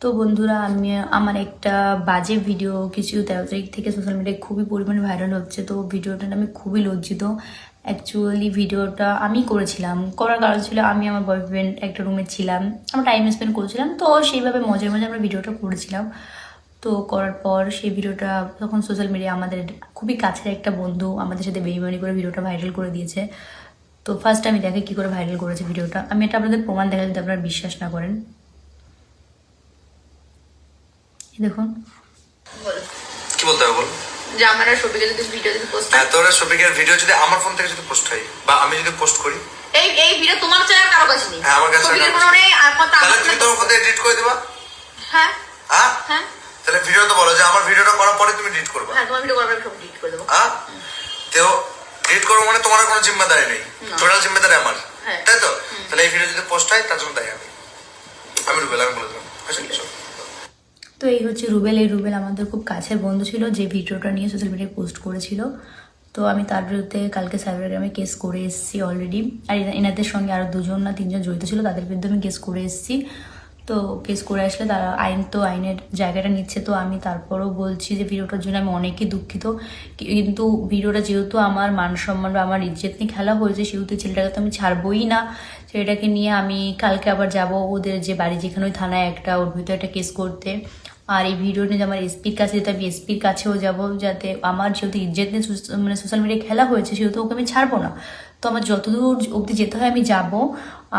তো বন্ধুরা, আমি আমার একটা বাজে ভিডিও কিছু 13 তারিখ থেকে সোশ্যাল মিডিয়ায় খুবই পরিমাণে ভাইরাল হচ্ছে। তো ভিডিওটা আমি খুবই লজ্জিত। অ্যাকচুয়ালি ভিডিওটা আমি করেছিলাম, করার কারণ ছিল আমি আমার বয়ফ্রেন্ড একটা রুমে ছিলাম, আমরা টাইম স্পেন্ড করছিলাম, তো সেইভাবে মজার মজা আমরা ভিডিওটা করেছিলাম। তো করার পর সেই ভিডিওটা তখন সোশ্যাল মিডিয়া আমাদের খুবই কাছের একটা বন্ধু আমাদের সাথে বেইমানি করে ভিডিওটা ভাইরাল করে দিয়েছে। তো ফার্স্ট আমি দেখে কি করে ভাইরাল করেছে ভিডিওটা, আমি এটা আপনাদের প্রমাণ দেখা যদি আপনারা বিশ্বাস না করেন। দেখুন, কি বলতে হবে বল। যে আমার আর শফিকের যদি ভিডিও যদি পোস্ট হ্যাঁ, তোর শফিকের ভিডিও যদি আমার ফোন থেকে যদি পোস্ট হয় বা আমি যদি পোস্ট করি, এই ভিডিও তোমার চ্যানেল কারো কাছে নেই। হ্যাঁ, আমার কাছে শফিকের কোনো নেই, আর কথা তাহলে তুমি তোর ফোন থেকে এডিট করে দিবা। হ্যাঁ হ্যাঁ হ্যাঁ তাহলে ভিডিও তো বলো যে আমার ভিডিওটা করার পরে তুমি এডিট করবে। হ্যাঁ, তোমার ভিডিও করার পরে সব ডিলিট করে দেবো। হ্যাঁ, তো এডিট করবো মানে তোমার কোনো জিম্মেদারি নেই, টোটাল জিম্মেদারি আমার, হ্যাঁ। তাই তো? তাহলে এই ভিডিও যদি পোস্ট হয় তার জন্য দায়ী আমি রুবেল, আমি বলে দেবো। তো এই হচ্ছে রুবেল। এই রুবেল আমাদের খুব কাছের বন্ধু ছিল, যে ভিডিওটা নিয়ে সোশ্যাল মিডিয়ায় পোস্ট করেছিল। তো আমি তার বিরুদ্ধে কালকে সাইবার ক্রাইমে কেস করে এসেছি অলরেডি। আর এনাদের সঙ্গে আরও 2 না 3 জন জড়িত ছিল, তাদের বিরুদ্ধে আমি কেস করে এসেছি। তো কেস করে আসলে তারা আইনের জায়গাটা নিচ্ছে। তো আমি তারপরও বলছি যে ভিডিওটার জন্য আমি অনেকই দুঃখিত, কিন্তু ভিডিওটা যেহেতু আমার মান সম্মান বা আমার ইজ্জত নিয়ে খেলা হয়েছে, সেহেতু ছেলেটাকে তো আমি ছাড়বই না। ছেলেটাকে নিয়ে আমি কালকে আবার যাব ওদের যে বাড়ি, যেখানে ওই থানায় একটা ওর ভিতরে একটা কেস করতে। আর এই ভিডিও নিয়ে আমার এসপির কাছে যেতে, আমি এসপির কাছেও যাব, যাতে আমার যেহেতু ইজ্জত নিয়ে মানে সোশ্যাল মিডিয়ায় খেলা হয়েছে, সেহেতু ওকে আমি ছাড়বো না। তো আমার যতদূর অবধি যেতে হয় আমি যাব।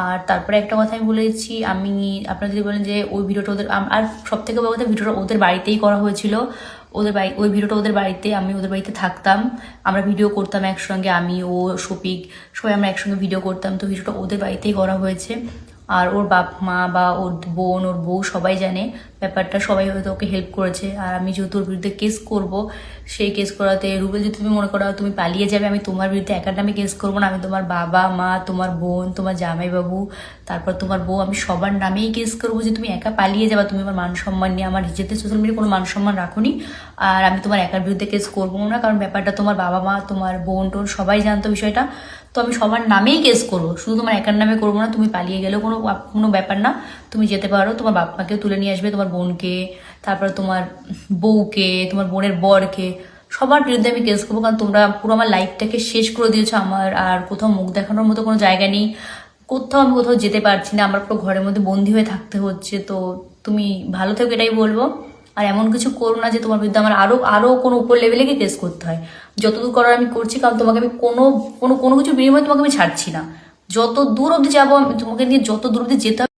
আর তারপরে একটা কথা আমি বলেছি, আমি আপনারা যদি বলেন যে ওই ভিডিওটা ওদের, আর সব থেকে বড় কথা, ভিডিওটা ওদের বাড়িতেই করা হয়েছিল। ওই ভিডিওটা ওদের বাড়িতে, আমি ওদের বাড়িতে থাকতাম, আমরা ভিডিও করতাম একসঙ্গে, আমি ও শফিক সবাই আমরা একসঙ্গে ভিডিও করতাম। তো ভিডিওটা ওদের বাড়িতেই করা হয়েছে। আর ওর বাপ মা বা ওর বোন, ওর বউ সবাই জানে ব্যাপারটা, সবাই হয়তো ওকে হেল্প করেছে। আর আমি যেহেতু ওর বিরুদ্ধে কেস করব, সেই কেস করাতে রুবেল, যদি তুমি মনে করো তুমি পালিয়ে যাবে, আমি তোমার বিরুদ্ধে একার নামে কেস করবো না, আমি তোমার বাবা মা, তোমার বোন, তোমার জামাইবাবু, তারপর তোমার বউ, আমি সবার নামেই কেস করবো যে তুমি একা পালিয়ে যাবা, তুমি আমার মান সম্মান নিয়ে, আমার নিজেদের সোশ্যাল মিডিয়ায় কোনো মান সম্মান রাখোনি। আর আমি তোমার একার বিরুদ্ধে কেস করবো না, কারণ ব্যাপারটা তোমার বাবা মা, তোমার বোন টোন সবাই জানতো বিষয়টা। তো আমি সবার নামেই কেস করবো, শুধু তোমার একার নামে করবো না। তুমি পালিয়ে গেলেও কোনো ব্যাপার না, তুমি যেতে পারো, তোমার বাপ মাকেও তুলে নিয়ে আসবে, তোমার বোনকে, তারপর তোমার বউকে, তোমার বোনের বরকে, সবার বিরুদ্ধে আমি কেস করবো। কারণ তোমরা পুরো আমার লাইফটাকে শেষ করে দিয়েছো, আমার আর কোথাও মুখ দেখানোর মতো কোনো জায়গা নেই, আমি কোথাও যেতে পারছি না, আমার পুরো ঘরের মধ্যে বন্দি হয়ে থাকতে হচ্ছে। তো তুমি ভালো থেকো, এটাই বলবো। আর এমন কিছু করো না যে তোমার বিরুদ্ধে আমার আরো কোনো উপর লেভেলে গিয়ে কেস করতে হয়। যতদূর করার আমি করছি, কারণ তোমাকে আমি কোনো কিছু বিনিময়ে তোমাকে আমি ছাড়ছি না। যত দূর অবধি যাবো, তোমাকে নিয়ে যত দূর অবধি যেতে হবে